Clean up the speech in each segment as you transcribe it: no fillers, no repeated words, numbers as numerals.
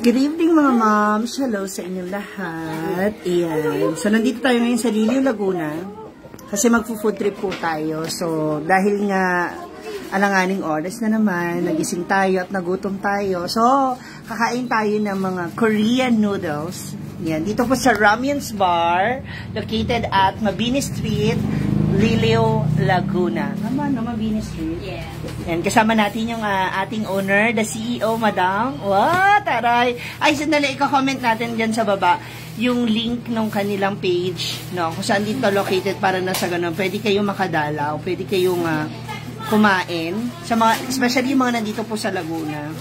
Good evening mga moms. Hello sa inyong lahat. Ayan. So, nandito tayo ngayon sa Liliw, Laguna. Kasi magpo-food trip po tayo. So, dahil nga alanganing oras na naman, nagising tayo at nagutom tayo. So, kakain tayo ng mga Korean noodles. Ayan. Dito po sa Ramyun's Bar, located at Mabini Street, Liliw, Laguna. Naman, no? Mabini Street. Yeah. And kasama natin yung ating owner, the CEO, Madam. Wow, taray! Ay, sandali, i-comment natin dyan sa baba yung link ng kanilang page, no? Kung saan dito located para na sa ganun. Pwede kayong makadalaw, pwede kayong kumain. Sa mga, especially yung mga nandito po sa Laguna.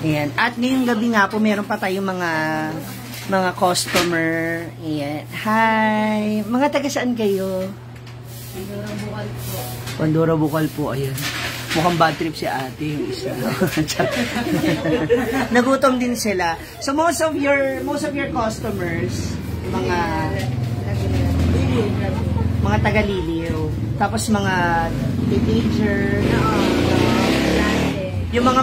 Ayan. At ngayong gabi nga po, meron pa tayong mga customer. Ayan. Hi! Mga taga saan kayo? Pandora Bukal po, ayan. Mukhang bad trip si ate yung isa. Nagutom din sila. So most of your customers, mga taga-Liliw. Tapos mga teenager, yung mga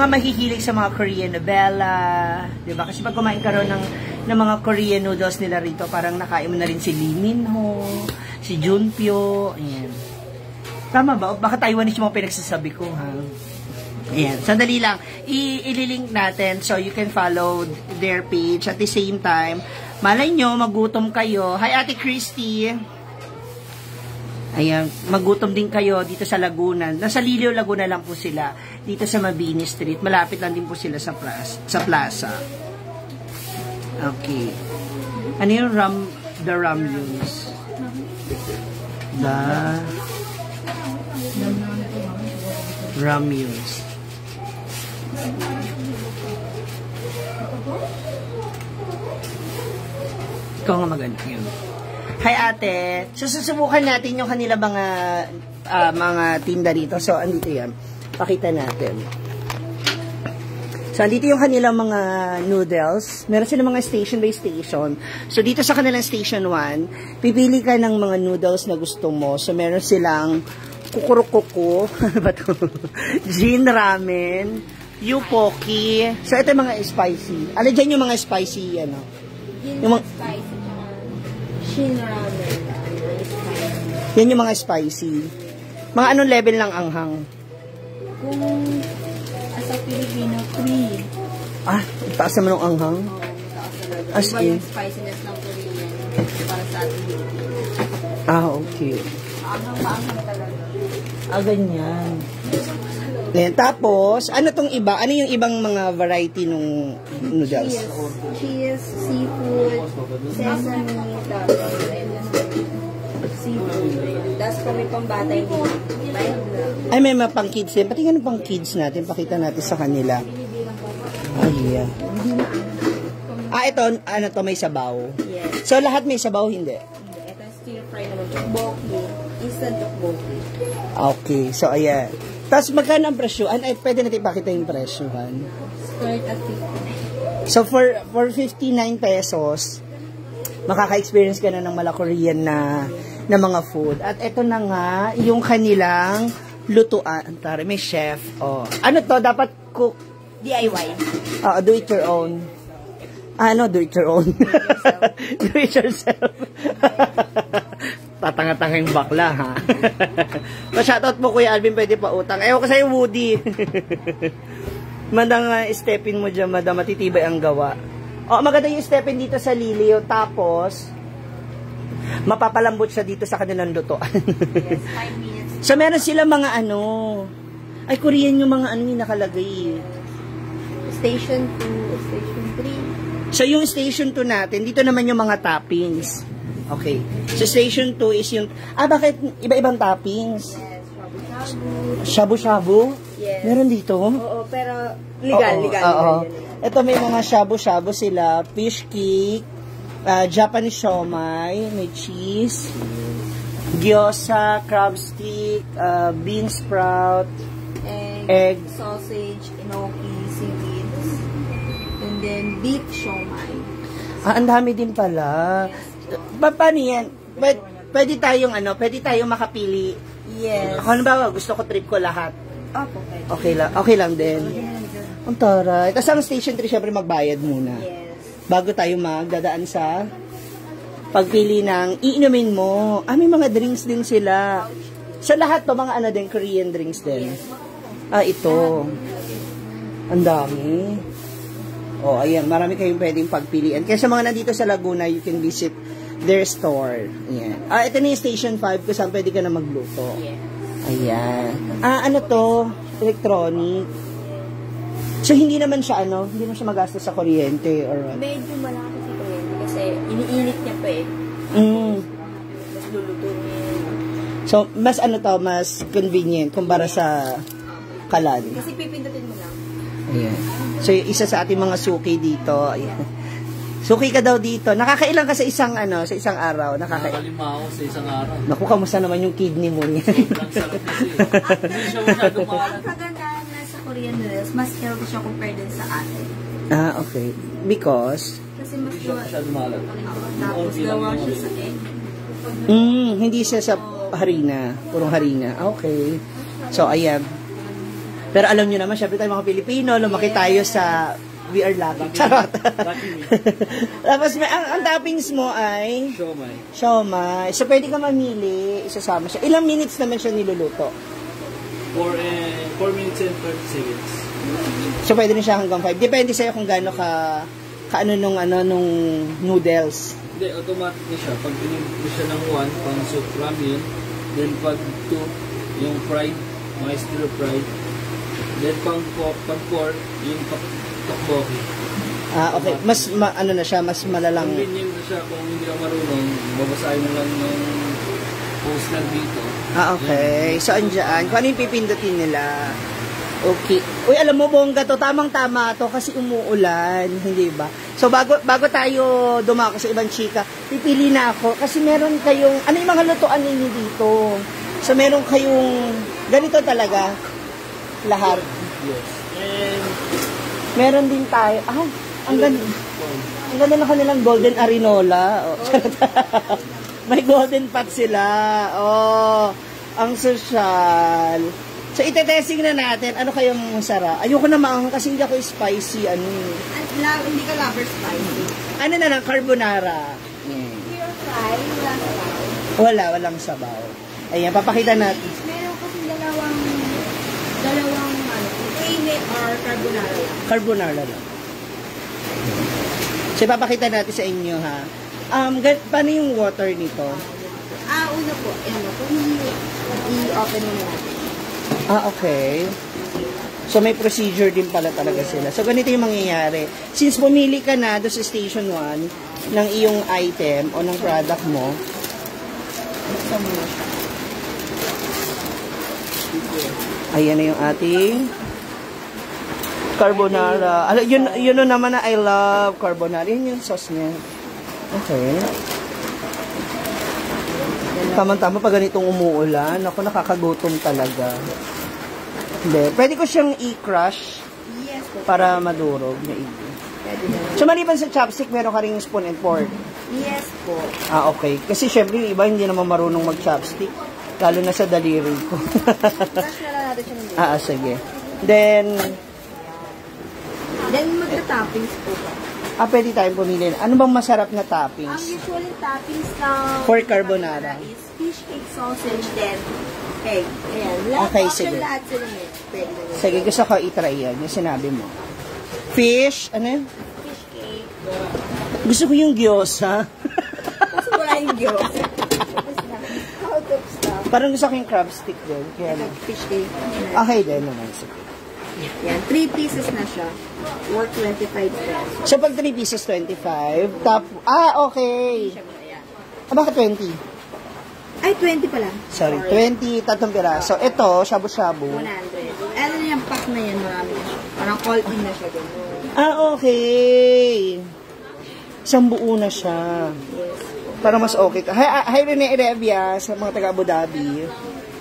mahihilig sa mga Korean novela, 'di ba? Kasi pag kumain ka ron ng mga Korean noodles nila rito, parang nakain mo na rin si Lee Min-ho, si Junpyo, ayan. Tama ba? Baka Taiwanese yung mga pinagsasabi ko, ha? Ayan. Sandali lang. I-link natin so you can follow their page. At the same time, malay nyo, magutom kayo. Hi, Ate Christy. Ayan. Magutom din kayo dito sa Laguna. Nasa Liliw, Laguna lang po sila. Dito sa Mabini Street. Malapit lang din po sila sa plaza. Okay. Ano yung the Ramyun's? Ramyun's. Ikaw nga maganda yun. Hi ate. So susubukan natin yung kanila mga tinda dito. So andito yan. Pakita natin. So andito yung kanilang mga noodles. Meron silang mga station by station. So dito sa kanilang station 1, pipili ka ng mga noodles na gusto mo. So meron silang kukurukuku, ano ba ito? Jin ramen, yupoki. So ito yung mga spicy. Ano dyan yung mga spicy, ano? Yung mga spicy, Shin ramen. Yan yung mga spicy. Mga anong level ng anghang? Kung sa Pilipino, 3. Ah, taas naman ng anghang? As in? Yung spiciness ng Korean para sa ating Pilipino. Ah, okay. Anghang talaga. Ah, ganyan. Ayan. Tapos, ano tong iba? Ano yung ibang mga variety nung noodles? Cheese, seafood, sesame, seafood. Tapos kung may pambata yung ay, may mga pang kids din. Pati nga pang kids natin. Pakita natin sa kanila. Ay, yeah. Ah, ito, ano to, may sabaw. Yes. So, lahat may sabaw, hindi? Ito stir fry naman. Tteokbokki. Instant tteokbokki. Okay. So, ayan. Tapos, magkano ang presyohan? Ay, pwede natin ipakita yung presyohan. Start at 50. So, for 59 pesos, makaka-experience ka na ng mala Korean na mga food. At ito na nga, yung kanilang lutuan. Tara, may chef. Oh. Ano to? Dapat cook? DIY. Do it your own. Ano? Do it your own. Do it yourself. Tatanga-tanga yung bakla, ha? So, shoutout po, Kuya Alvin, pwede pa utang. Ewan ko sa'yo, Woody. Mandang stepin mo dyan, madam, matitibay ang gawa. Oh, maganda yung stepin dito sa Liliw. Tapos, mapapalambot siya dito sa kanilang lutuan. Yes, 5 minutes. So, meron sila mga ano. Ay, Korean yung mga ano yung nakalagay. Station 2, Station 3. So, yung Station 2 natin, dito naman yung mga toppings. Okay. So, Station 2 is yung... bakit iba-ibang toppings? Yes, shabu-shabu. Shabu-shabu? Yes. Meron dito? Oo, pero legal. Oo. Ito may mga shabu-shabu sila. Fish cake, Japanese siomai, may cheese, gyoza, crab stick, bean sprout, egg, sausage, enoki, seaweeds, and then beef siomai. Ang dami din pala. Paano yan? Pwede tayong makapili. Yes. Kung halimbawa, gusto ko trip ko lahat. Opo, Okay lang din. Ang taray. Tapos ang station 3, syempre magbayad muna. Yes. Bago tayo magdadaan sa pagpili ng iinumin mo. May mga drinks din sila. Sa lahat to, mga ano din, Korean drinks din. Ito. Ang dami. Ayan, marami kayong pwedeng pagpilian. Kaya sa mga nandito sa Laguna, you can visit their store. Ayan. Ito na yung Station 5 kung saan pwede ka na magluto. Ayan. Ano to? Electronic. So, hindi naman siya, hindi naman siya magastos sa kuryente or what? Medyo malaki si kuryente kasi iniinit niya pa eh. Mas luluto niya. So, mas mas convenient kumpara sa kalan. Kasi pipindutin mo lang. Ayan. So, isa sa ating mga suki dito. Ayan. Suki ka daw dito. Nakakailan ka sa isang araw? Nakakalima ako sa isang araw. Naku, kamusta naman yung kidney mo niya? Sobrang sarap kasi. Hindi siya masyadong maalat. Kagandahan na sa Korean noodles, mas healthy siya compared din sa atin. Okay. Because? Kasi mas Hindi siya masyadong maalat. Tapos gawa siya sa egg. Hindi siya sa harina. Purong harina. Okay. So, ayan. Pero alam nyo naman, syempre tayo mga Pilipino, lumaki tayo sa we are lucky. Charot. Tapos, ang toppings mo ay siomai. So, pwede ka mamili, isasama siya. Ilang minutes naman siya niluluto? 4 minutes and 30 seconds. So, pwede rin siya hanggang 5. Depende sa'yo kung gaano kaano nung noodles. Hindi, automatic na siya. Pag binigyan mo siya ng 1, pang soup ramen, then pag 2, yung fried, mga stir fried, then pang 4, yung tteokbokki. Okay. Mas, na siya, mas malalang. Convenient na siya kung hindi ka marunong, babasahin mo lang yung post lang dito. Okay. So, andyan. Kung ano yung pipindutin nila. Okay. Uy, alam mo, bongga to. Tamang-tama to kasi umuulan. Hindi ba? So, bago tayo dumako sa ibang chika, pipili na ako. Kasi meron kayong, ano yung mga lutuan ninyo dito? So, meron kayong, ganito talaga. Lahat. Yes. And, meron din tayo. Ang ganda. Ang ganda na kanilang golden arinola. May golden pot sila. Ang social. So, itetesting na natin. Ano kayong sarap? Ayoko na maanghang kasi hindi ako spicy. Hindi ka lover spicy. Ano na lang? Carbonara. Pure fry, wala sabaw. Walang sabaw. Ayan, papakita natin. Meron kasi dalawang creamy or carbonara lang. Carbonara lang. So, papakita natin sa inyo, ha? Paano yung water nito? Una po. I-open mo natin. Okay. So, may procedure din pala talaga sila. So, ganito yung mangyayari. Since pumili ka na doon sa Station 1 ng iyong item o ng product mo, buksan mo na siya. Ayan na yung ating carbonara. Yun naman na I love carbonara. Yun yung sauce niya. Okay. Tama-tama pag ganitong umuulan. Ako, nakakagutom talaga. Hindi. Pwede ko siyang i-crush para madurog. So, maliban sa chopstick, meron ka rin spoon and fork? Yes po. Okay. Kasi syempre, yung iba hindi naman marunong mag-chopstick. Lalo na sa daliri ko. Crush na lang natin siya ng sige. Then magta-toppings po ba? Pwede tayong pumili. Ano bang masarap na toppings? Ang usually toppings ng for carbonara is fish cake, sausage, then egg. Ayan. Okay, sige. Lahat sila pwede. Sige, gusto ko i-try yan. Yung sinabi mo. Fish, ano yun? Fish cake. Gusto ko yung gyoza. Kasi wala yung gyoza. Out of stuff. Parang gusto ko yung crab stick din. Kaya fish cake. Okay din naman. Sige. Yan. 3 pieces na siya. Worth 25 pesos. So, pag 3 pieces, 25. Okay. Bakit 20? Ay, 20 pala. Sorry. 20, tatlong piraso. Ito, shabu-shabu. 100. Ano na yung pack na yan, marami na siya. Parang call-in na siya. Okay. Isang buo na siya. Para mas okay ka. Hi Rene Erevia sa mga taga Abu Dhabi.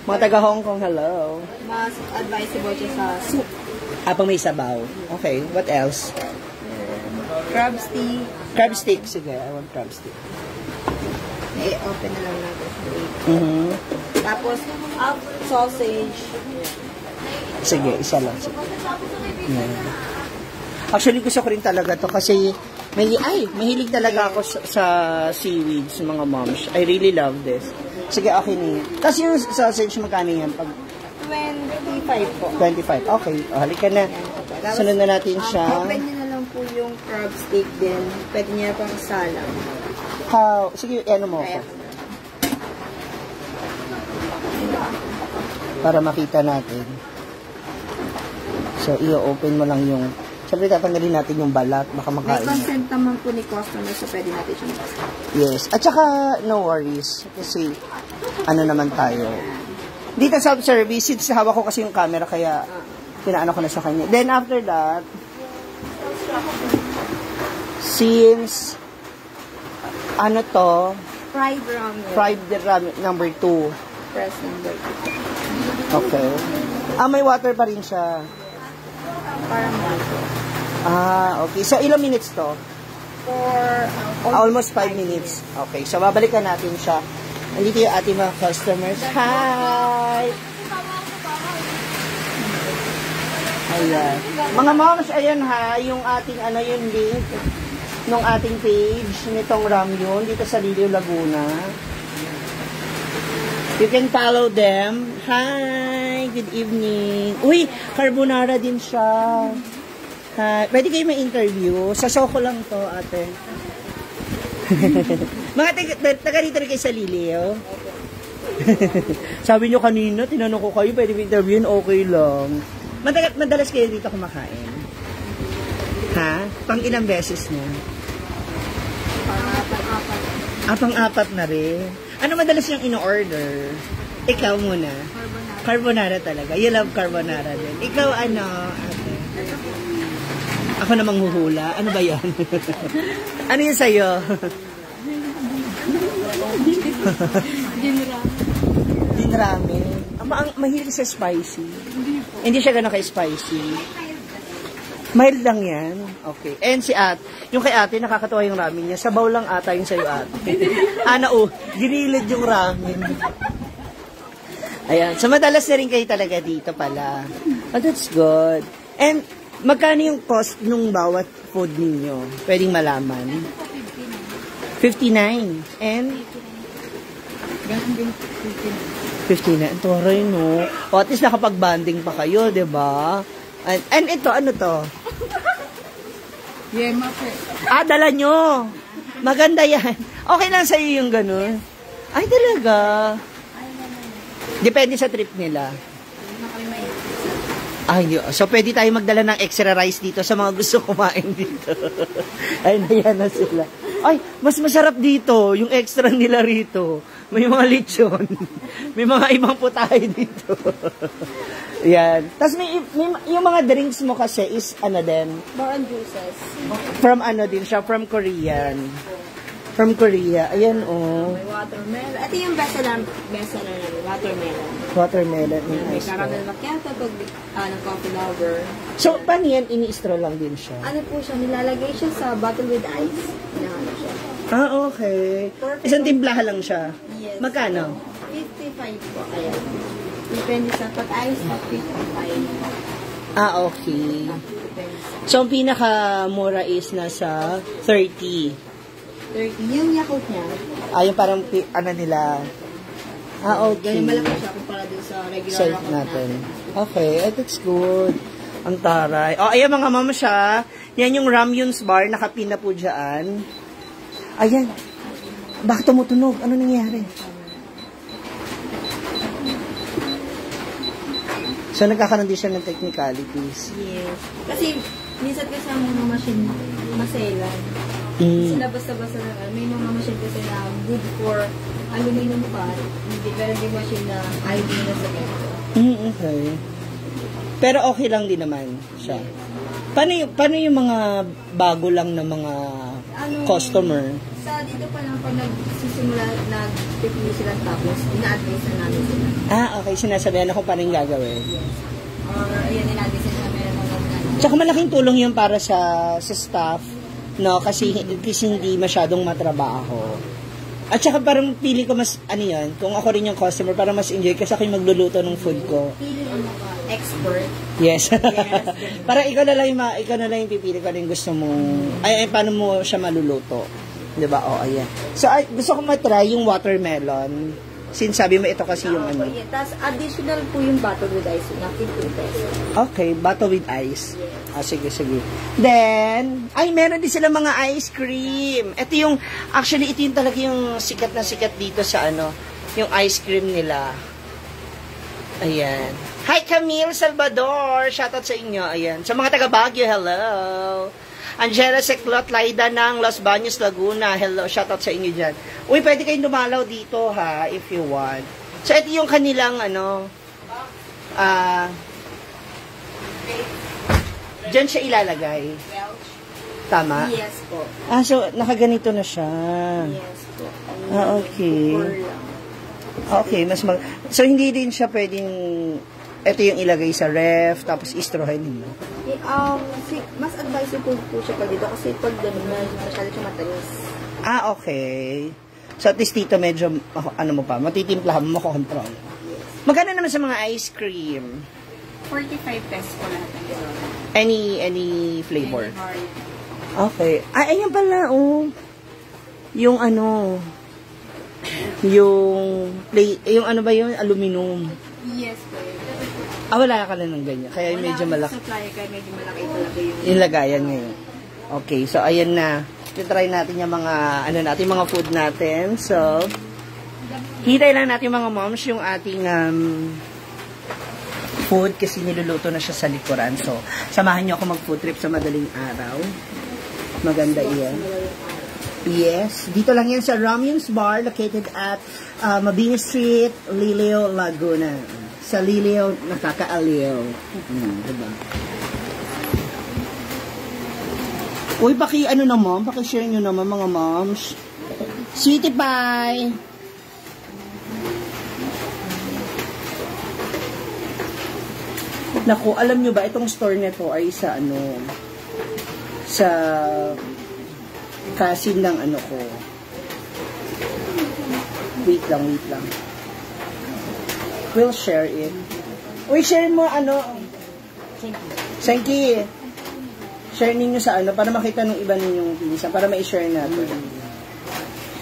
Mga taga Hong Kong, hello. Mas advisable siya sa soup. Pang may sabaw. Okay, what else? Crab stick. Crab stick. Sige, I want crab stick. Open na lang natin. Tapos, sausage. Sige, isa lang. Sige. Yeah. Actually, gusto ko rin talaga to kasi mahilig talaga ako sa seaweeds, mga moms. I really love this. Sige, okay na yun. Tapos yung sausage, magkano yan? 25 po. 25. Okay, halika na. Sunod na natin siya. Pwede na lang po yung crab steak din. Pwede niya pang salang. Sige, ano mo ako. Para makita natin. So, i-open mo lang yung... Siyempre, tatanggalin natin yung balat. Baka May makain. consent naman po ni customer, so pwede natin siyang Yes. At saka, no worries. Kasi, ano naman tayo. Dito sa service, since hawak ko kasi yung camera, kaya pinaano ko na sa kanya. Then, after that, since, ano to? fried ramen. Fried ramen number 2. Press number 2. Okay. May water pa rin siya. Parang bago. Okay. So, ilang minutes to? For Almost 5 minutes. Okay. So, babalikan natin siya. Nandito yung ating mga customers. Hi! Ayan. Mga moms, ayan ha, yung ating, yung link nung ating page nitong Ramyun dito sa Liliw, Laguna. You can follow them. Hi! Good evening. Uy, carbonara din siya. Hi. Pwede kayo ma-interview? Sa Soko lang to, ate. Mga taga rito rin kayo sa Liliw. Sabi nyo kanina, tinanong ko kayo, pwede ma-interviewin, okay lang. Madalas kayo dito kumakain? Ha? Pang ilang beses na? Pang-apat na rin. Ano madalas yung in-order? Ikaw muna. Carbonara talaga. You love carbonara din. Ikaw ano, ate? Ako na manghuhula. Ano ba yan? Ano yun sa'yo? Din ramen. Mahilig sa spicy. Hindi siya gano'n ka-spicy. Mild lang yan. Okay. And si ate, yung kay ate, nakakatawa yung ramen niya. Sabaw lang ata yung sa'yo ate. Ginilid yung ramen. Ayan. So, madalas na rin kayo talaga dito pala. Oh, that's good. And, magkano yung cost nung bawat food ninyo? Pwedeng malaman. 59. And? Ganun din 59. Toray, no? O, at least nakapag-banding pa kayo, di ba? And ito, ano to? Yema po. Dala nyo. Maganda yan. Okay lang sa'yo yung ganun. Ay, talaga. Depende sa trip nila. So pwede tayo magdala ng extra rice dito sa mga gusto kumain dito. Ay, nayan na sila. Ay, mas masarap dito, yung extra nila rito. May mga lechon. May mga ibang putahe dito. Yan. Tapos yung mga drinks mo kasi is ano din? Bar and juices. From ano din siya? From Korean. From Korea. Ayan, oh. May watermelon. Ito yung bestseller namin, watermelon. Watermelon. May caramel macchiato, ng coffee lover. So, paano yan? Ini-straw lang din siya? Ano po siya, nilalagay siya sa bottle with ice. Inaano siya. Okay. Isang timplahan lang siya? Yes. Magkano? 55 po. Ayan. Depende sa pag-ice, 55. Okay. Depende sa So, ang pinakamura is nasa 30. 30. Yung Yakult niya. Yung parang, ano nila. Okay. Ganyan malaki siya kumpara din sa regular Save Yakult natin. Okay, that's good. Ang taray. Ayan mga mama siya. Yan yung Ramyun's bar. Nakapin na po dyan. Ayan. Bakit tumutunog? Ano nangyari? So, nagkakaroon din siya ng technicalities. Yes. Kasi, minsan kasi ang mga machine, maselan. Sila basta-basta na, may mga machine kasi na good for aluminum pan. Hindi, pero yung machine na ID na sa ganito. Okay. Pero okay lang din naman siya. Paano yung mga bago lang na mga customer? Sa dito pa lang, pag nagsisimula, nag-pipili sila tapos, ina-advise na namin sila. Okay. Sinasabihan ako paano yung gagawin. Yes. Or, ayan, ina-advise na meron mga Tsaka malaking tulong yun para sa staff, no? Kasi hindi masyadong matrabaho. At saka parang pili ko mas, kung ako rin yung customer, para mas enjoy kasi ako yung magluluto ng food ko. Pili ang mukha. expert. Yes. Yes. Para ikaw na lang yung pipili ko rin gusto mo. Paano mo siya maluluto? 'Di ba? Oh, ayan. So, gusto ko matry yung watermelon. Since sabi mo ito kasi yung ano. Yeah. Tapos additional po yung bottle with ice na 15 pesos. Okay, bottle with ice. Yes. Sige. Then, meron din sila mga ice cream. Ito yung, actually, ito yung talaga yung sikat na sikat dito sa ano, yung ice cream nila. Ayan. Hi, Camille Salvador. Shoutout sa inyo. Ayan. Sa mga taga Baguio, hello. Angela Seclot Laida ng Los Baños, Laguna. Hello, shoutout sa inyo dyan. Uy, pwede kayong dumalaw dito ha, if you want. So, ito yung kanilang, dyan siya ilalagay. Tama? Yes po. So, nakaganito na siya. Yes po. Okay. Okay, so, hindi din siya pwedeng, ito yung ilagay sa ref, tapos istrohin mo. Mas advisable po siya pag dito kasi pag gano'n na masyado siya matalis. Okay. So, at least dito medyo, matitimplahan mo, makokontrol. Magkano naman sa mga ice cream? 45 pesos po lahat. Any flavor? Okay. Ayan pala, yung yung ano ba yun? Aluminum. Yes po. Wala ka na ng ganyan. Kaya medyo malaki. Supply, kaya medyo malaki talaga yung lagayan ngayon. Okay, so ayan na. Try natin yung mga, mga food natin. So, hitay lang natin mga moms yung ating food kasi niluluto na siya sa likuran. So, samahan niyo ako mag-food trip sa madaling araw. Maganda iyan. Yes, dito lang yan sa Ramyun's Bar located at Mabini Street, Liliao, Laguna. Sa Liliao, nakakaaliw. Diba? Uy, paki-share nyo naman mga moms. Sweetie Pie! Naku, alam nyo ba, itong store nito ay sa sa cousin ng ko. Wait lang. We'll share it. Uy, share mo Senki. Share ninyo sa para makita ng iba ninyong pinsan, para ma-share natin.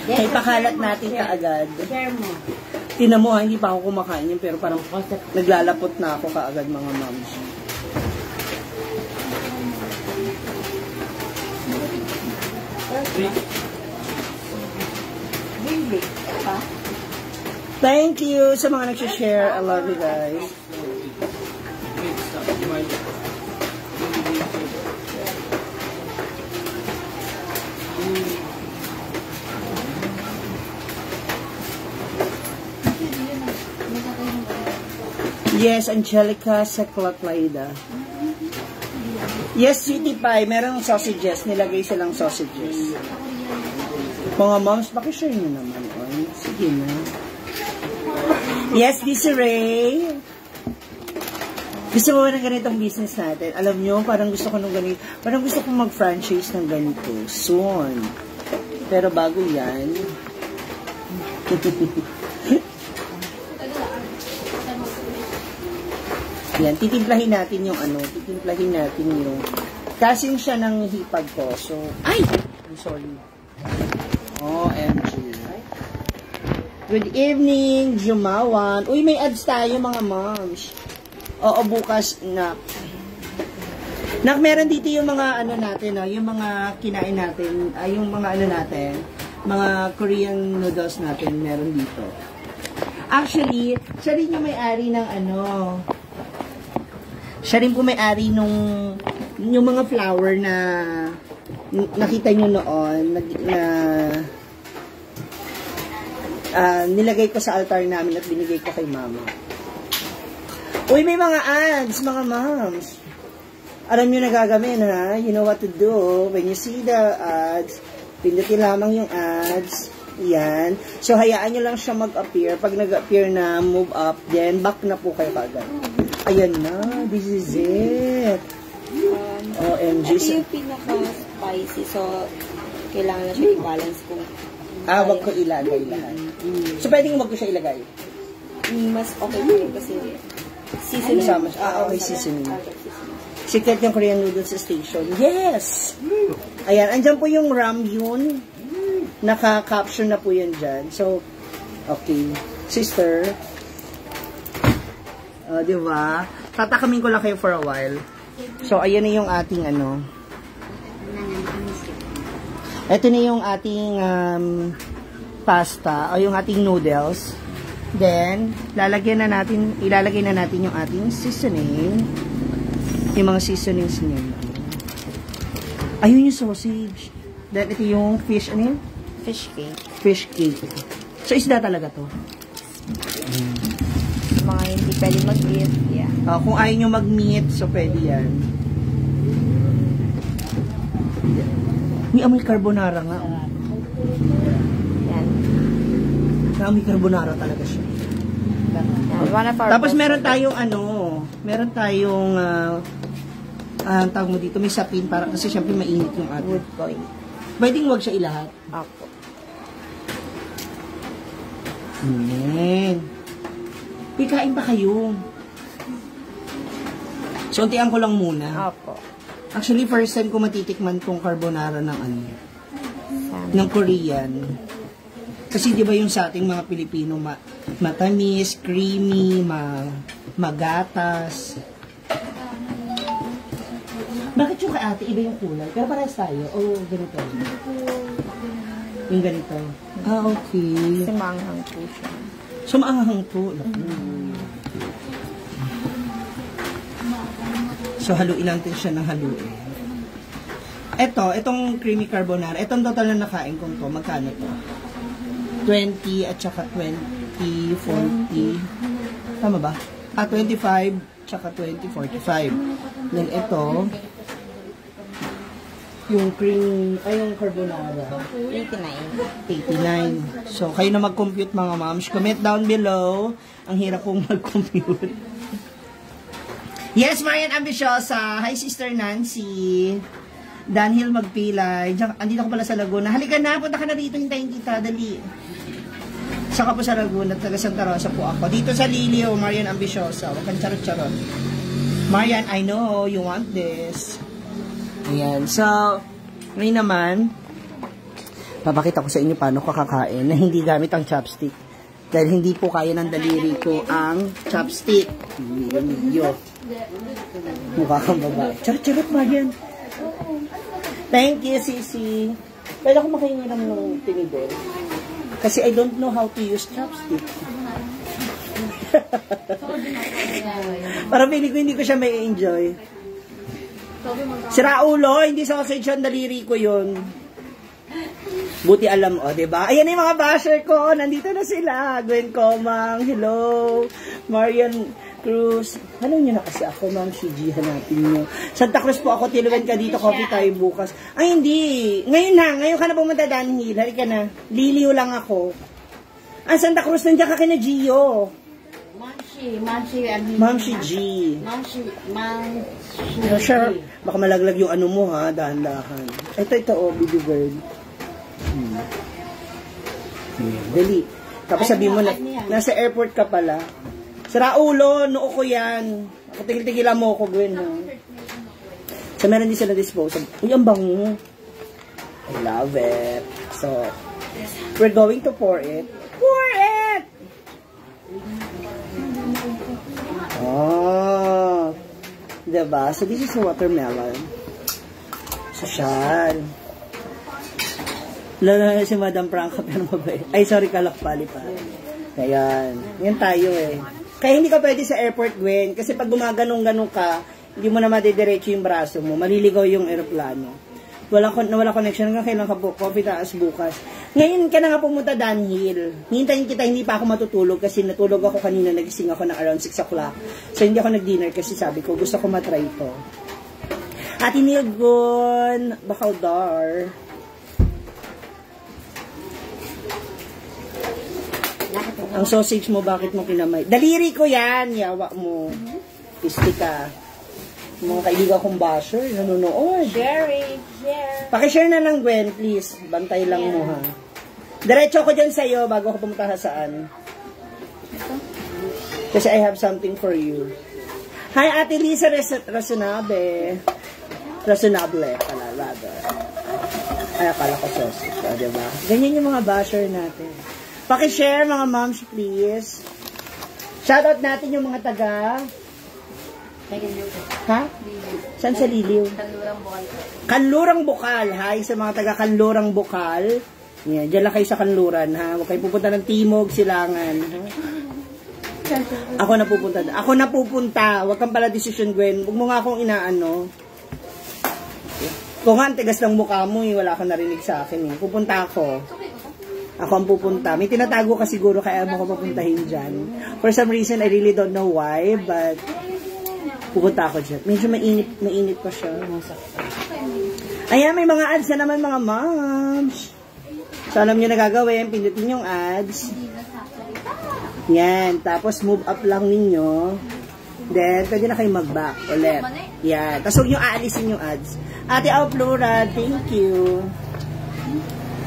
Kaya pakalat natin kaagad. Share mo. Tinan mo, hindi pa ako kumakain yun, pero parang naglalapot na ako kaagad mga moms. Thank you sa mga nag-share. I love you guys. Yes, Angelica Seclot Laida. Yes, City Pie. Merong sausages. Nilagay silang sausages. Mga moms, pakishare nyo naman. Sige na. Yes, Desiree. Gusto mo ba ng ganitong business natin? Alam nyo, parang gusto ko ng ganito. Parang gusto ko mag-franchise ng ganito. Soon. Pero bago yan. Yan, titimplahin natin yung kasing siya ng hipag ko. So, I'm sorry. OMG. Good evening, Jumawan. Uy, may ads tayo mga moms. Oo, bukas na. Meron dito yung mga natin, yung mga kinain natin, yung mga natin, mga Korean noodles natin, meron dito. Actually, siya rin yung may-ari ng siya rin po may-ari yung mga flower na nakita nyo noon, nilagay ko sa altar namin at binigay ko kay mama. Uy, may mga ads, mga moms. Alam nyo na gagawin, ha? You know what to do. When you see the ads, pindutin lamang yung ads. Yan. So, hayaan nyo lang siya mag-appear. Pag nag-appear na, move up, then back na po kayo kagad. Ayan na. This is it. OMG. Ito yung pinaka-spicy. So, kailangan na siya i-balance kung wag ko ilagay lahat. So, pwedeng wag ko siya ilagay? Mas okay po yun kasi Seasoning. Okay, seasoning. Secret yung Korean noodles station. Yes! Ayan, andyan po yung ramyun. Naka-caption na po yan dyan. So, okay. Sister. Diba? Tatakamin ko lang kayo for a while. So, ayan na yung ating ano. Ito na yung ating pasta o yung ating noodles. Then, ilalagay na natin yung ating seasoning. Yung mga seasonings niya. Ayun yung sausage. Then, ito yung fish, ano yun? Fish cake. Fish cake. So, isda talaga to. Mga hindi pwede mag-eat. Yeah. Kung ayaw nyo mag-meat, so pwede yan. May amoy carbonara nga. Yan. May carbonara talaga siya. One of our Tapos meron tayong tawag mo dito, may sapin para kasi syempre mainit yung atin. wood boy. Pwedeng wag siya ilahat. Opo. Pikain pa kayo. So, untian ko lang muna. Opo. Actually, first time ko matitikman tong carbonara ng ng Korean. Kasi di ba yung sa ating mga Pilipino, matamis, creamy, magatas. Bakit yung kaate, iba yung kulay? Pero parehas tayo. O ganito? Yung ganito. Okay. Kasi maanghang po siya. So, maanghang to. So, haluin natin siya ng haluin. Itong creamy carbonara, itong total na nakain kong to, magkano to? 20 at saka 20, 40. Tama ba? 25 tsaka 20, 45. Then ito, yung yung carbonara. 89. So, kayo na mag-compute mga moms. Comment down below. Ang hirap pong mag-compute. Yes, Marian Ambiciosa. Hi, Sister Nancy. Danhill Magpilay. Andito ko pala sa Laguna. Halika na, punta ka na dito. Hintayin kita. Dali. Saka po sa Laguna, taga Santa Rosa po ako. Dito sa Lilio, Marian Ambiciosa. Huwag kang charot-charot. Marian, I know you want this. Ayan. So, ngayon naman, papakita ko sa inyo paano kakakain na hindi gamit ang chopstick. Dahil hindi po kaya ng daliri ko ang chopstick. Yo. Mukha kang babae. Charot-charot, Marian. Thank you, Sisi. Pwede ako makahingi lang ng tinidor. Kasi I don't know how to use chopstick. Parang feeling ko hindi ko siya may enjoy. Sira ulo, hindi sausage yung daliri ko yun. Buti alam o, diba? Ayan yung mga basher ko. Nandito na sila. Gwen Comang, hello. Marian Cruz. Alam nyo na kasi ako, Ma'am Shiji, hanapin nyo. Santa Cruz po ako, tilugan ka dito, coffee tayo bukas. Ay, hindi. Ngayon ka na pumunta, Danhill. Halika na. Liliw lang ako. Ang Santa Cruz, nandiyan ka kina Gio. Ma'am Shiji. Sure. Baka malaglag yung ano mo, ha? Dahan-dahan. Ito, baby girl. Dali. Tapos sabi mo na, nasa airport ka pala. Sira ulo, noo ko yan. Ako tigil-tigilan mo ko, Gwen. So, meron din sila disposable. Uy, ang bango. I love it. So, we're going to pour it. Pour it! Oh. Diba? So, this is watermelon. Sosyal. Lalo na si Madam Franca, pero mabait. Ay, sorry, kalakpali pa. Ayan. Yan tayo eh. Kaya hindi ka pwede sa airport, Gwen. Kasi pag gumaganong-ganong ka, hindi mo na madidiretso yung braso mo. Maliligaw yung aeroplano. Wala connection. Hanggang kailan ka po? Coffee taas bukas. Ngayon ka na nga pumunta, Danhill. Hintayin kita, hindi pa ako matutulog kasi natulog ako kanina. Nagising ako ng around 6 o'clock. So, hindi ako nag-dinner kasi sabi ko, gusto ko matry ito. Ate Nilgon, Bacaldar. Ang sausage mo, bakit mo kinamay? Daliri ko yan! Yawa mo. Pisti ka. Mga kaibigan kong basher, nanonood. Share. Pakishare na lang, Gwen, please. Bantay lang mo, ha. Diretso ko dyan sa'yo bago ako pumunta saan. Kasi I have something for you. Hi, Ate Lisa Razonable. Razonable pala, rather. Ay, akala ko sausage. Diba? Ganyan yung mga basher natin. Paki-share, mga moms, please. Shoutout natin yung mga taga... Ha? Saan sa Liliw? Kanlurang Bukal. Kanlurang Bukal. Hi sa mga taga Kanlurang Bukal. Yan, dyan lang kayo sa Kanluran, ha? Huwag kayo pupunta ng Timog, Silangan. Ha? Ako na pupunta. Huwag kang pala decision, Gwen. Huwag mo nga akong inaano. Kung nga, ang tigas ng mukha mo, wala kang narinig sa akin. Pupunta ako. Ako ang pupunta. May tinatago ka siguro kaya mo ko papuntahin dyan. For some reason, I really don't know why, but pupunta ako dyan. Medyo mainit pa siya. Ayan, may mga ads na naman, mga moms. So, alam nyo na gagawin. Pindutin yung ads. Yan. Tapos, move up lang ninyo. Then, pwede na kayo mag-back ulit. Yan. Tapos, huwag nyo aalisin yung ads. Ate Flora, thank you.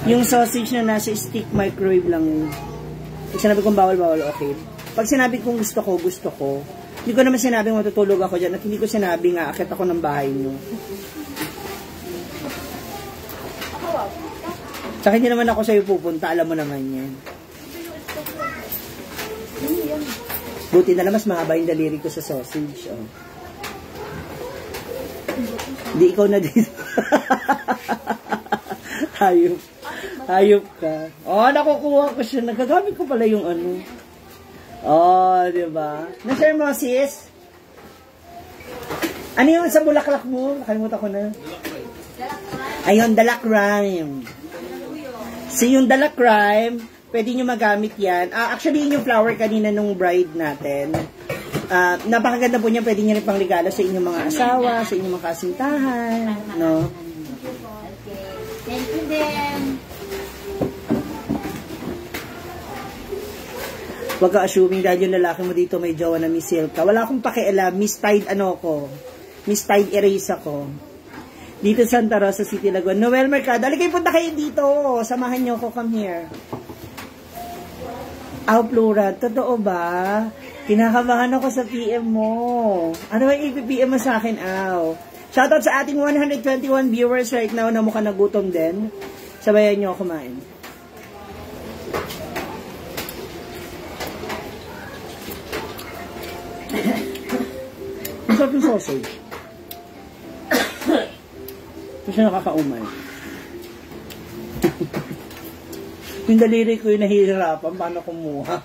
Yung sausage na nasa stick, microwave lang yun. Pag sinabi kong bawal, okay. Pag sinabi kong gusto ko. Hindi ko naman sinabing matutulog ako dyan. At hindi ko sinabi nga, akit ako ng bahay nyo. Tsaka hindi naman ako sa'yo pupunta. Alam mo naman yan. Buti na lang mas mahaba yung daliri ko sa sausage. Oh. Hindi ikaw na dito. Hayop ka. Oh, nakukuha ko siya. Nagagamit ko pala yung ano. Oh, diba? Na-share mo, sis? Ano yung sa bulaklak mo? Nakalimutan ko na. Ayun, Dalak Rhyme. So, yung Dalak Rhyme, pwede nyo magamit yan. Actually, yung flower kanina nung bride natin. Napakaganda po niya. Pwede nyo rin pang regalo sa inyong mga asawa, sa inyong mga kasintahan. No? Thank you din. Huwag ka assuming dahil yung lalaki mo dito may jowa na misil ka. Wala akong pakialam. Mistide Mistide erase ako. Dito Santa Rosa City, Laguna. Noel Mercado. Alin kayo, punta kayo dito. Samahan nyo ako. Come here. Flora. Totoo ba? Kinakabahan ako sa PM mo. Ano ba i-PM mo sa akin, Shoutout sa ating 121 viewers right now na mukhang nagutom din. Sabayan nyo kumain. Masarap yung sausage. Ito siya nakakaumay. Yung daliri ko yung nahihirapan, paano kumuha?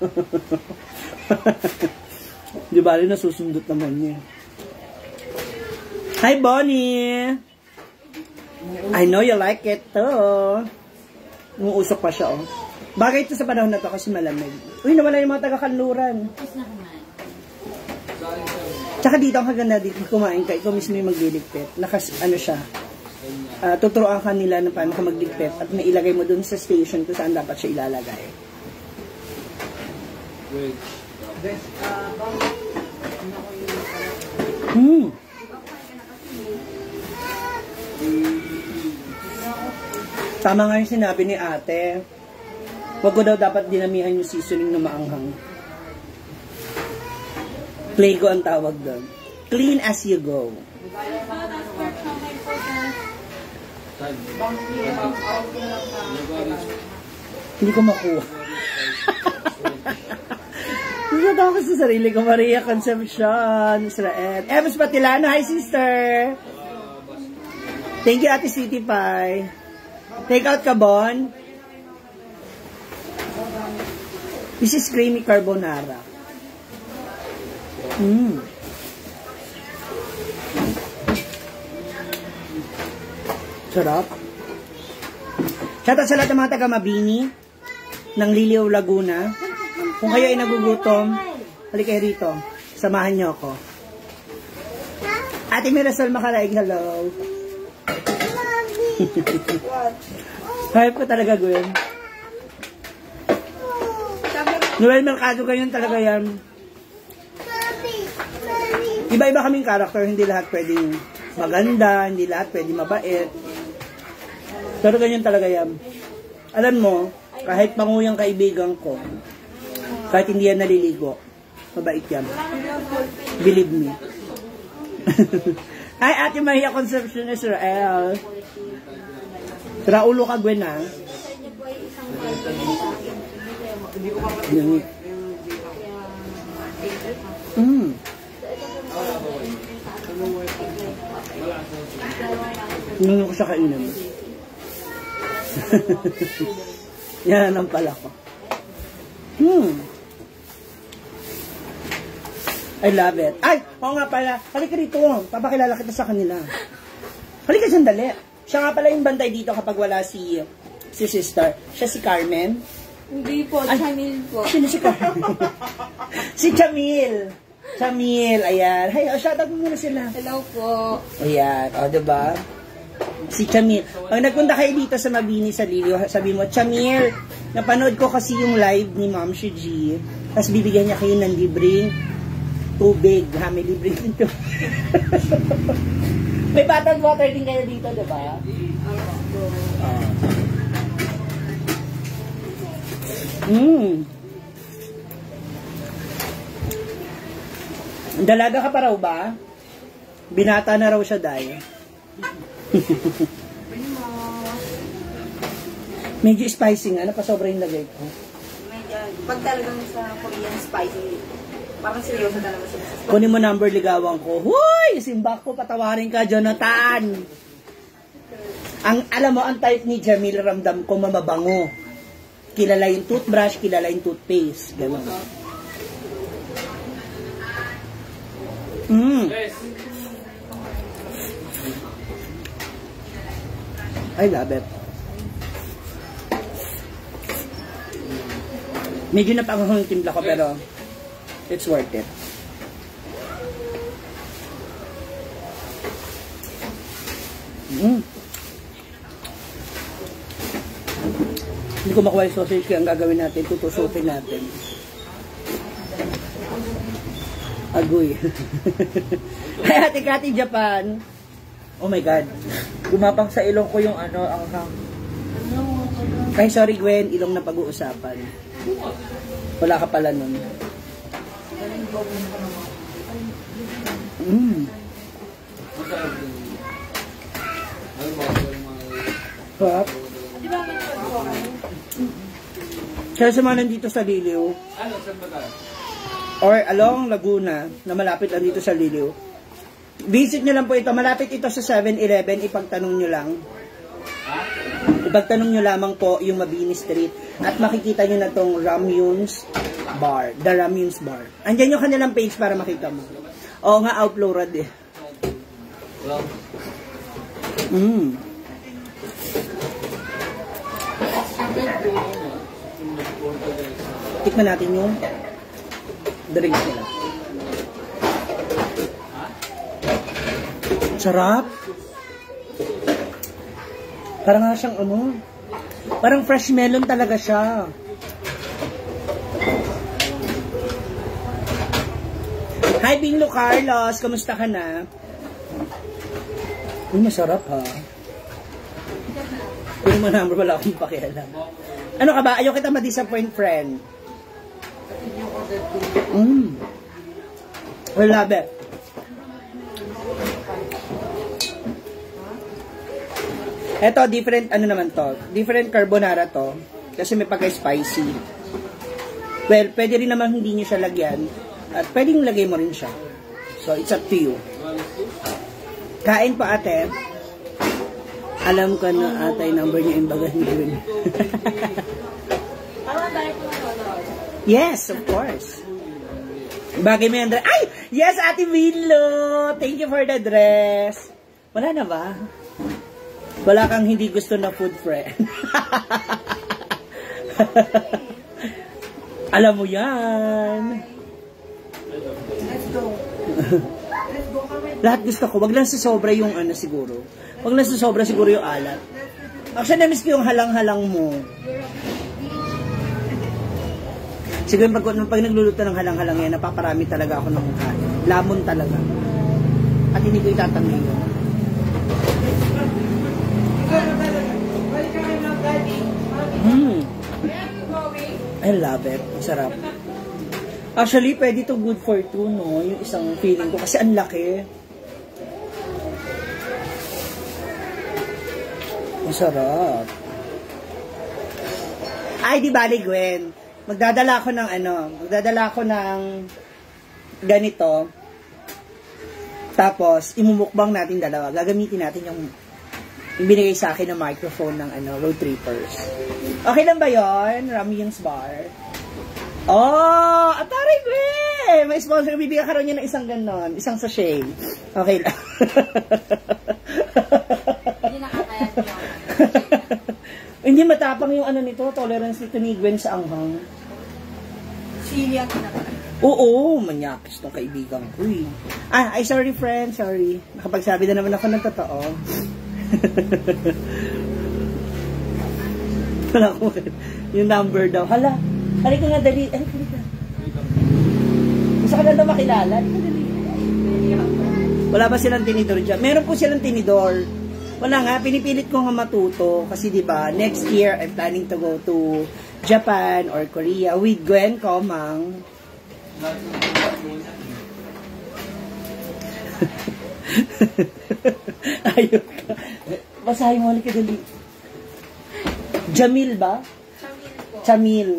Di ba rin nasusundot naman niya. Hi, Bonnie! I know you like it, too. Umuusok pa siya, Bagay ito sa panahon na to kasi malamig. Uy, nawala yung mga taga-Kanluran. Tsaka dito, ang kaganda dito, kumain ka, ikaw mismo yung magliligpit. Ano siya, tuturuan ka nila na paano ka magligpit at may ilagay mo dun sa station kung saan dapat siya ilalagay. Tama nga yung sinabi ni ate. Wag ko daw dapat dinamihan yung seasoning na maanghang. Play-go ang tawag doon. Clean as you go. Hindi ko makuha. Hindi ako sa sarili ko. Maria Concepcion, Israel. Ems Patilano, hi sister! Thank you, Ate City Pie. Take out ka, Bon. This is creamy carbonara. Sarap. Shoutout sa lahat ng mga taga Mabini ng Liliw, Laguna. Kung kayo ay nagugutom, halik kayo rito. Samahan niyo ako. Ate Mirasol Makaraig, hello. Hype ko talaga, Gwen. Noel Mercado kayo talaga yan. Iba-iba kaming karakter, hindi lahat pwedeng maganda, hindi lahat pwedeng mabait. Pero ganyan talaga yan. Alam mo, kahit panguyang kaibigan ko, kahit hindi yan naliligo, Mabait yan. Believe me. Hi, Ate Maria Concepcion Israel. Raulo ka, Gwen, ha? Nung ko siya kainin. Yan ang pala ko. I love it. Ay, oo nga pala. Halika rito. Papakilala kita sa kanila. Halika sandali. Siya nga pala yung bantay dito kapag wala si sister. Siya si Carmen. Hindi po, Chamil po. Sino si Carmen? Si Chamil. Chamil, ayan. Hay, shoutout mo muna sila. Hello po. Ayan, o diba? Si Chamil. Pag nagpunta kayo dito sa Mabini sa Lilio, sabi mo, Chamil, napanood ko kasi yung live ni Ma'am Shiji. Tapos bibigyan niya kayo ng libreng tubig. Ha, may libreng tubig. May bottled water din kayo dito, diba? Dalaga ka pa raw ba? Binata na raw siya dahil. Medyo spicy nga. Ano pa sobra yung lagay ko? Pag talagang sa Korean spicy, parang seryoso talaga sila. Kunin mo number, ligawan ko. Huy! Simbak ko, patawarin ka, Jonathan. Alam mo, ang type ni Jamil, ramdam ko mamabango. Kilala yung toothbrush, kilala yung toothpaste. Ganon. I love it. Medyo napakahong yung timpla ko, pero it's worth it. Hindi ko makuha yung sausage, kaya ang gagawin natin, tutusupin natin. Agoy. Hi, Ate Kati, Japan. Oh my God. Gumapang sa ilong ko yung ano, ang ay, sorry Gwen, ilong na pag-uusapan. Wala ka pala nun. What? Kaya sa mga nandito sa Liliw, or along Laguna, na malapit lang dito sa Liliw, visit nyo lang po ito. Malapit ito sa 7-Eleven. Ipagtanong nyo lang. Ipagtanong nyo lamang po yung Mabini Street. At makikita nyo na tong Ramyun's Bar. The Ramyun's Bar. Andyan yung kanilang page para makita mo. Oo nga, upload eh. Tikman natin yung drinks nila. Sarap. Parang nga siyang ano, parang fresh melon talaga siya. Hi, Binglo Carlos. Kamusta ka na? Uy, masarap ha. Kung mo number, wala akong pakialam. Ano ka ba? Ayaw kita ma-disappoint, friend. I love it. Eto, different, ano naman to? Different carbonara to. Kasi may pagka-spicy. Well, pwede rin naman hindi nyo siya lagyan. At pwedeng lagay mo rin siya. So, it's up to you. Kain pa, ate. Alam ko na ate, number niya yung baga hindi. Yes, of course. Bagay mo yung dress. Ay! Yes, Ate Milo! Thank you for the dress. Wala na ba? Wala kang hindi gusto na food friend. Alam mo yan. Let's go. Lahat gusto ko. Wag lang sa sobra yung ano siguro. Wag lang sa sobra siguro yung alat. Actually, namiss ko yung halang-halang mo. Siguro pag nagluluto ng halang-halang yan, napaparami talaga ako ng kain. Lamon talaga. At hindi ko itatanggi yun. I love it. Masarap. Actually, pwede to good for two, no? Yung isang feeling ko. Kasi ang laki. Masarap. Ay, di bali, Gwen. Magdadala ako ng ganito. Tapos, imumukbang natin dalawa. Gagamitin natin yung binigay sa akin ng microphone ng road trippers. Okay lang ba yun? Ramyung's Bar. Oh! Atari, Gwen! May sponsor. Bibigyan ka rin niya ng isang ganon. Isang sachet. Okay lang. Hindi nakakayat yun. Hindi matapang yung nito, tolerance nito ni Gwen sa anghang. Sili ang kinakain. Oo, manyakis tong kaibigan ko eh. Ay, sorry friend, sorry. Nakapagsabi na naman ako ng totoo. Wala ko. Yung number daw. Hala, halika nga dali. Halika. Gusto ka na daw makilala? Halika dali. Wala ba silang tinidor dyan? Meron po silang tinidor. Wala nga, pinipilit ko nga matuto. Kasi diba, next year, I'm planning to go to Japan or Korea with Gwen Komang. Ayun ka. Basahin mo, halika dali. Jamil ba? Chamil po. Chamil.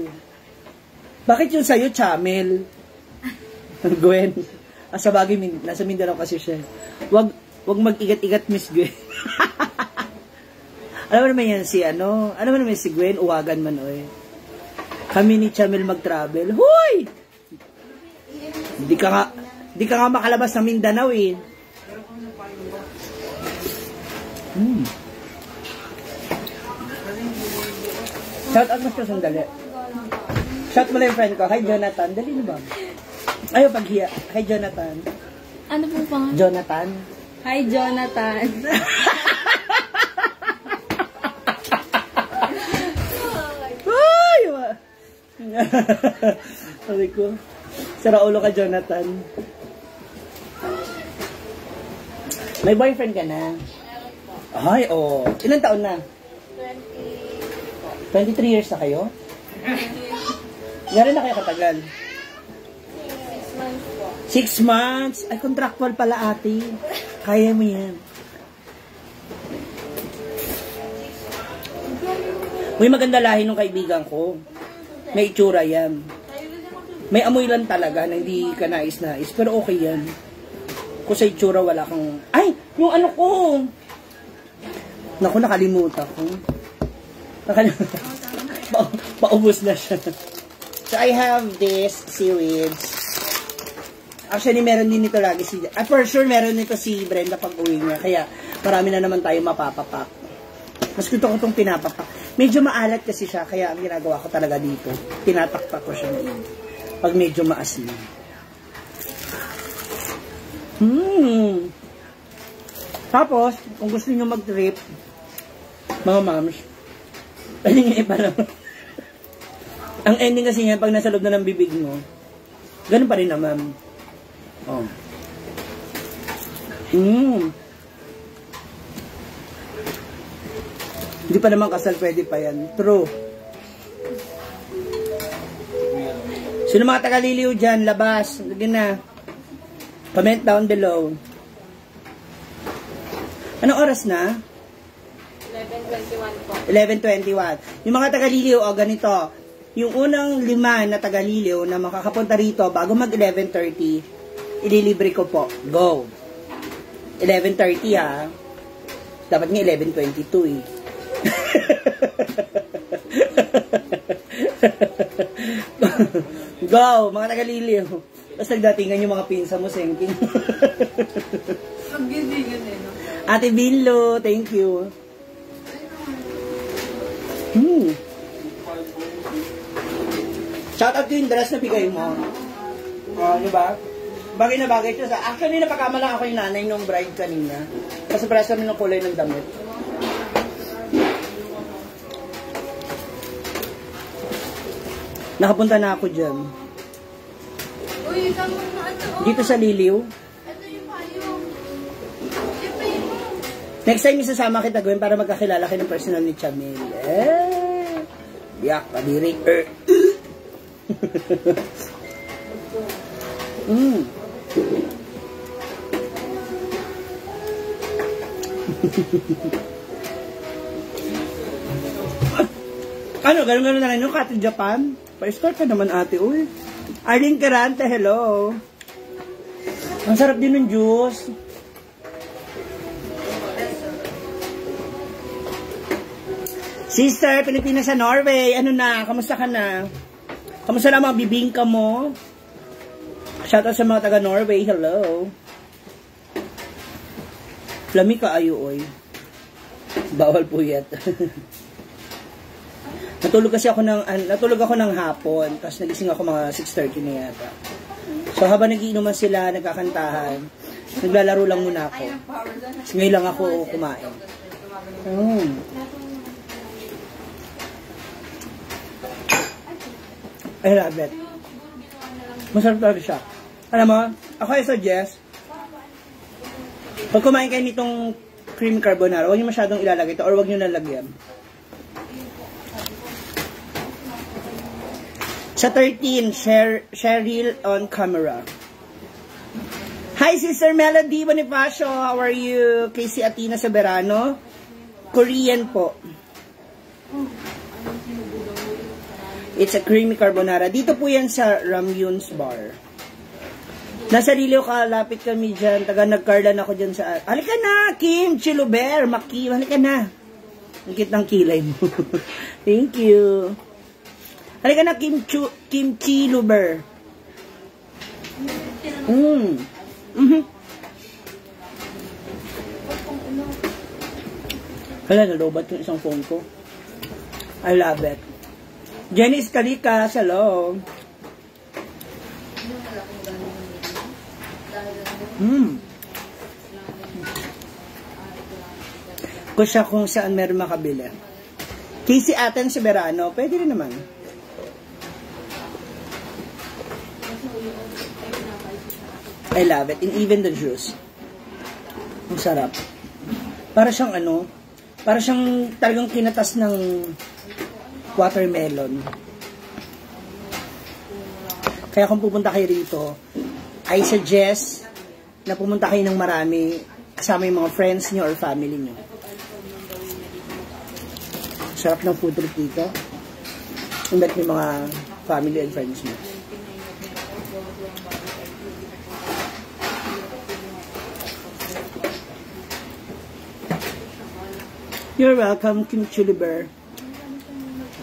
Bakit yung sa'yo, Chamil? Gwen. Sa bagay, nasa Mindanao kasi siya. Wag mag-igat-igat, Miss Gwen. Alam mo naman yan si si Gwen, uwagan man oy. Kami ni Chamil mag-travel. Huy! Di ka nga makalabas ng Mindanao eh. Shout out mo siya sandali. Shout mo lang yung friend ko. Hi Jonathan. Dali na ba? Ayaw paghiya. Hi Jonathan. Ano po pangalan? Jonathan. Hi Jonathan. Ay! Sabi ko. Sira ulo ka, Jonathan. May boyfriend ka na? Ay, oh. Ilang taon na? 23 years na kayo? Gano'n na kayo katagal? 6 months po. 6 months? Ay, contractual pala ate. Kaya mo yan. Uy, maganda lahi ng kaibigan ko. May itsura yan. May amoy lang talaga na hindi ka nais-nais. Pero okay yan. Kung sa itsura wala kang... Ay! Yung ano ko! Naku, nakalimutan ko. Paubos na siya. So, I have this seaweeds. Actually, meron din nito lagi si... for sure, meron nito si Brenda pag uwi niya. Kaya, marami na naman tayo mapapapak. Mas gusto ko itong pinapapak. Medyo maalat kasi siya. Kaya, ang ginagawa ko talaga dito. Tinatakpak ko siya. Pag medyo maasim. Tapos, kung gusto niyo mag-trip, mga moms, pwede nga iba naman. Ang ending kasi niya, pag nasa loob na ng bibig mo, ganun pa rin naman. Oh. Hindi pa naman kasal, pwede pa yan. True. Sino mga tagaliliw dyan? Labas. Lagyan na. Comment down below. Anong oras na? 11:21 po. 11:21. Yung mga tagaliliw, ganito. Yung unang 5 na tagaliliw na makakapunta rito bago mag 11:30, ililibre ko po. Go. 11:30 ha. Dapat nga 11:22 eh. Go, mga tagaliliw. Tapos nagdatingan yung mga pinsa mo, Senkin. Pag-gizingan eh, no? Ate Binlo, thank you. Shout out to yung dress na bigay mo. Diba? Bagay na bagay siya. Actually, napakamalang ako yung nanay ng bride kanina. Kasi pares kami ng kulay ng damit. Nakapunta na ako dyan. Uy, tama na ano? Dito sa Liliw. Ito yung payong. Next time, isasama kita, Gwen, para magkakilala kayo ng personal ni Chamil. Yak, kadiri. Ano, ganun-ganun na rin yung Kati Japan? Pa-start ka naman ate, uy. Arlene Carante, hello. Ang sarap din ng juice. Sister, Pilipinas sa Norway. Ano na? Kamusta ka na? Kamusta na mga bibingka mo? Shoutout sa mga taga Norway. Hello. Lami ka ayo, oy. Bawal po yet. Natulog ako ng hapon, tapos nagising ako mga 6:30 na yata. So habang nagiinuman sila, nagkakantahan, naglalaro lang muna ako. Tapos ngayon lang ako kumain. I love it. Masarap talaga siya. Alam mo, ako ay suggest, pag kumain kayo nitong cream carbonara, huwag nyo masyadong ilalagay ito or huwag nyo nalagyan. Sa 13, Cheryl on camera. Hi, Sister Melody Bonifacio. How are you? Casey Atina Soberano. Korean po. It's a creamy carbonara. Dito po yan sa Ramyun's Bar. Nasa Liliw ka, lapit kami dyan. Taga nagkarlan ako dyan sa... Halika na, Kim Chiluber. Maki, halika na. Ang cute ng kilay mo. Thank you. Halika na, Kimchi Luber. Hala, nalobat yung isang phone ko. I love it. Jenny Escalica, hello. Kung siya kung saan meron makabili. Casey Aten Soberano, pwede rin naman. I love it. And even the juice. Ang sarap. Para siyang ano, para siyang talagang kinatas ng watermelon. Kaya kung pupunta kayo rito, I suggest na pumunta kayo ng marami kasama yung mga friends niyo or family niyo. Sarap ng food trip dito. Invite yung mga family and friends niyo. You're welcome, Kim Chuliber.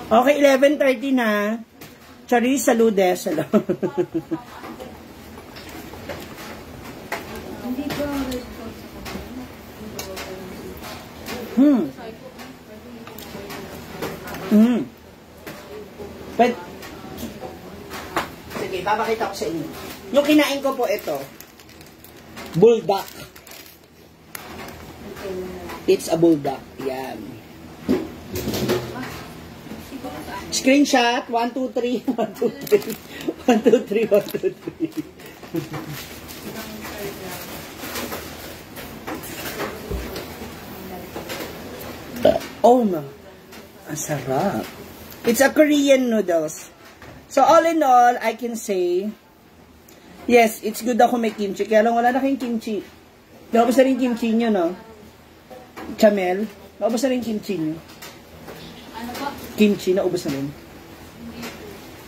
Okay, 11:30 na. Charis, saludes. Hello. But, sige, papakita ko sa inyo. Yung kinain ko po ito. Buldak. It's a buldak. Yan. Screenshot. 1, 2, 3. 1, 2, 3. 1, 2, 3. 1, 2, 3. Oh no. Ang sarap. It's a Korean noodles. So all in all, I can say, yes, it's good ako may kimchi. Kaya lang wala na kayong kimchi. Naubos na rin kimchi nyo, no? Chamel, naubos na rin kimchi nyo. Ano po? Kimchi, naubos na rin.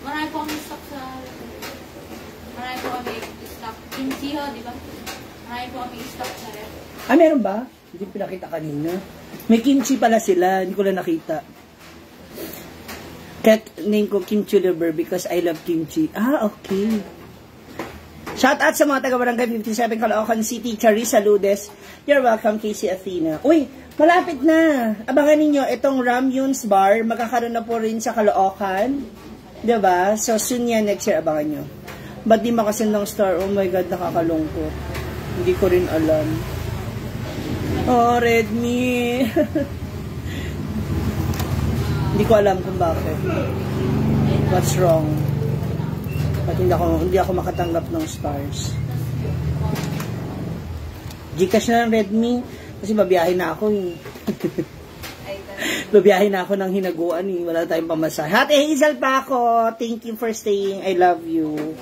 Marami po kami stock sa... Marami po kami stock. Kimchi ho, di ba? Marami po kami stock sa ref. Ah, meron ba? Hindi pinakita kanina. May kimchi pala sila, hindi ko lang nakita. Kaya name ko Kim Chuliber because I love kimchi. Ah, okay. Shout out sa mga taga-barangay 57 Caloocan City, Charissa Ludes. You're welcome, Casey Athena. Uy, malapit na. Abangan ninyo, itong Ramyun's Bar, magkakaroon na po rin sa Caloocan. Diba? So, soon yan, next year, abangan nyo. Ba't di makasin ng star? Oh my God, nakakalungkot. Hindi ko rin alam. Oh, Redmi. Hindi ko alam kung bakit. What's wrong? Ba't hindi ako makatanggap ng stars? Gcash na ng Redmi. Kasi babiyahin na ako eh. Babiyahin na ako ng hinaguan eh. Wala tayong pamasahe. Hati Hazel pa ako. Thank you for staying. I love you.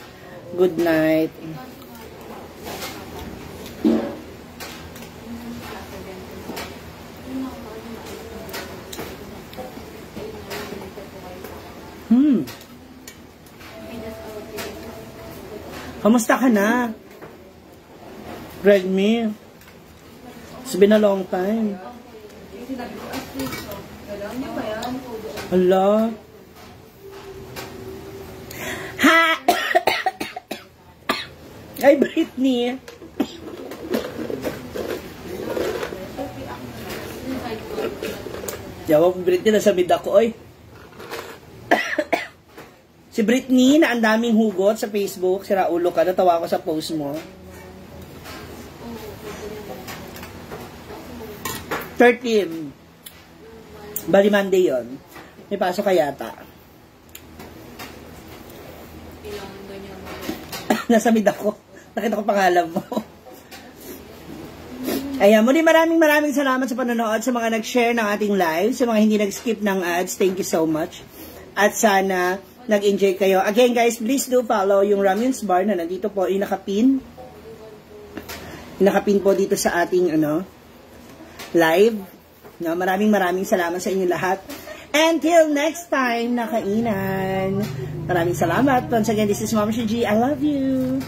Good night. Kamusta ka na? Redmi. It's been a long time. Hello? Ha! Ay, Britney. Yawa ko, Britney, nasa mid ako, oy. Si Britney, na ang daming hugot sa Facebook, sira ulo ka, natawa ko sa post mo. 13. Bali Monday yun. May pasok ka yata. Nasa mid ako. Nakita ko pangalan mo. Ayan, muli maraming salamat sa panonood, sa mga nag-share ng ating live, sa mga hindi nag-skip ng ads, thank you so much. At sana nag-enjoy kayo. Again guys, please do follow yung Ramyun's Bar na nandito po, inakapin. Inakapin po dito sa ating live. No, maraming salamat sa inyo lahat. Until next time, nakainan. Maraming salamat. Once again, this is Mama G. I love you.